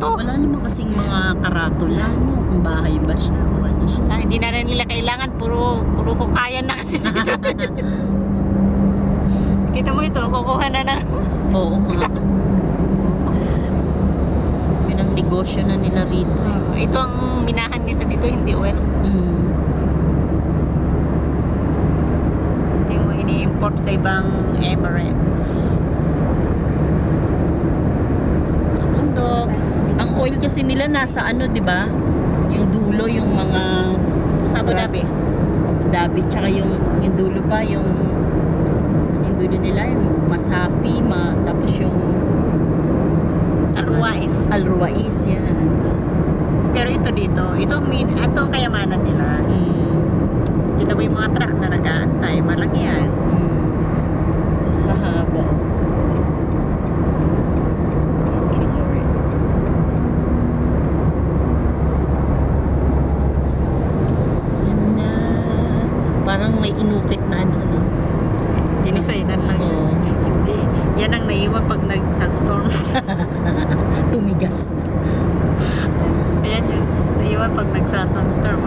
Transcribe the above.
to. Wala naman kasing mga karatula, no? Kung bahay ba siya o ano siya. Hindi na rin nila kailangan. Puro hukayan na kasi dito. Kita mo ito, kukuha na ng... Oo nga. Yun ang negosyo na nila rito. Ito ang minahan nila dito, hindi oil. Mm. Ito yung ini-import sa ibang Emirates. Bundok. Ang oil kasi nila nasa ano, di ba? Yung dulo, yung mga... Sa Abu Dhabi. Abu Dhabi, tsaka yung dulo pa, yung dulo nila, yung Masafi, tapos yung Al-Ruwais. Al-Ruwais, yan. Nandun. Pero ito dito, ito ang kayamanan nila. Dito mo yung mga truck na nag-aantay. Malaki yan. Mahaba. Thank you, Lord. Yan na. Parang may inukit na ano, no? Dinisaynan lang yan. Oo. Hindi. Yan ang naiwan pag nag-storm. Tumigas na. Ayan yun. Naiwan pag nagsa-sunstorm.